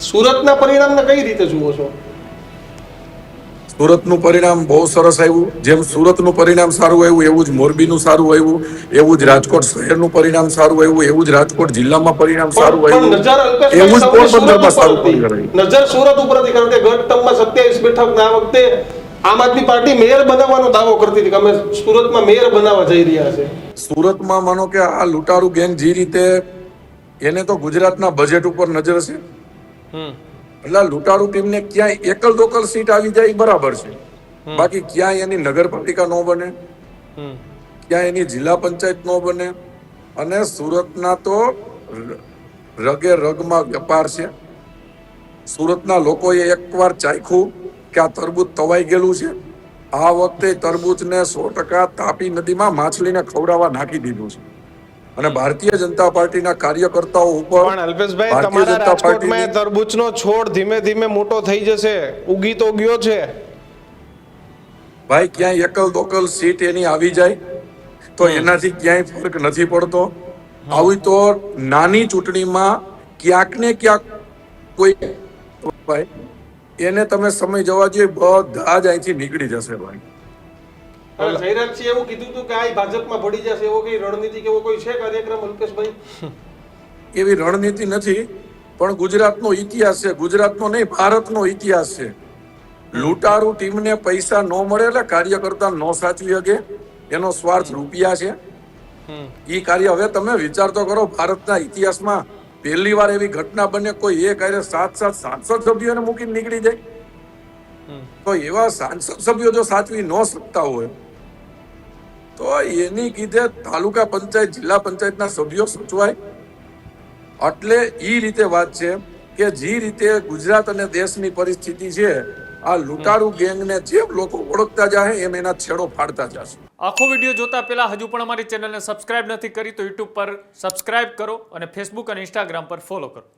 સુરતના પરિણામને કઈ રીતે જુઓ છો? સુરતનું પરિણામ બહુ સરસ આવ્યું. જેમ સુરતનું પરિણામ સારું આવ્યું એવું જ મોરબીનું સારું આવ્યું, એવું જ રાજકોટ શહેરનું પરિણામ સારું આવ્યું, એવું જ રાજકોટ જિલ્લામાં પરિણામ સારું આવ્યું, નજર અલ્પેશભાઈ એવું જ સૌની સુરત પોરબંદરમાં ઉપર સારું હતી. પરિણામ આવ્યું. નજર સુરત ઉપર હતી કારણ કે ગત ટર્મમાં 27 બેઠક આ વખતે આમ આદમી પાર્ટી મેયર બનાવવાનો દાવો કરતી હતી કે અમે સુરતમાં મેયર બનાવવા જઈ રહ્યા છે. સુરતમાં માનો કે આ લૂંટારૂ ગેંગ જે રીતે, એને તો ગુજરાતના બજેટ ઉપર નજર છે. એટલે લૂંટારૂ ટીમને ક્યાંય એકલ દોકલ સીટ આવી જાય એ બરાબર છે, બાકી ક્યાંય એની નગરપાલિકા ન બને, ક્યાંય એની જિલ્લા પંચાયત ન બને. અને સુરતના તો રગે રગમાં વેપાર છે. સુરતના લોકોએ એકવાર ચાખ્યું કે આ તરબૂચ તવાઈ ગયેલું છે. આ વખતે તરબૂચને 100% તાપી નદીમાં માછલીને ખવડાવવા નાખી દીધું છે. અને ભારતીય જનતા પાર્ટીના કાર્યકર્તાઓ ઉપર, પણ અલ્પેશભાઈ ભારતીય તમારા જનતા રાજકોટમાં પાર્ટીની તરબૂચનો છોડ ધીમે ધીમે મોટો થઈ જશે, ઉગી તો ગયો છે. ભાઈ ક્યાંય એકલ દોકલ સીટ એની આવી જાય તો એનાથી ક્યાંય ફરક નથી પડતો. આવી તો નાની ચૂંટણીમાં ક્યાંક ને ક્યાંક કોઈ ભાઈ એને તમે સમય જવા જોઈએ, બધા જ અહીંથી નીકળી જશે ભાઈ. જયરાજસિંહ એવું કીધું હતું કે આ ભાજપમાં ભળી જશે, એવો કઈ રણનીતિ કે એવો કોઈ છે કાર્યક્રમ અલ્પેશભાઈ? એવી રણનીતિ નથી, પણ ગુજરાતનો ઇતિહાસ છે, ગુજરાતનો નહીં ભારતનો ઇતિહાસ છે. લૂંટારૂ ટીમને પૈસા ન મળે એટલે કાર્યકર્તા ન સાચવી શકે, એનો સ્વાર્થ રૂપિયા છે. ઈ કાર્ય હવે તમે વિચાર તો કરો, ભારતના ઇતિહાસમાં પહેલી વાર એવી ઘટના બને કોઈ એક આરે 7 સાંસદ સભ્યોને મૂકીને નીકળી જાય. તો એવા સાંસદ સભ્યો જો સાચવી ન શકતા હોય તો એની કીધે તાલુકા પંચાયત જિલ્લા પંચાયતના સભ્યો સચવાય. એટલે ઈ રીતે વાત છે કે જે રીતે ગુજરાત અને દેશની પરિસ્થિતિ છે, આ લૂંટારૂ ગેંગને જેમ લોકો ઓળખતા જાય એમ એના છેડો ફાડતા જશે. આખો વિડીયો જોતા પહેલા હજુ પણ અમારી ચેનલને સબસ્ક્રાઇબ નથી કરી તો યુટ્યુબ પર સબસ્ક્રાઇબ કરો અને ફેસબુક અને ઇન્સ્ટાગ્રામ પર ફોલો કરો.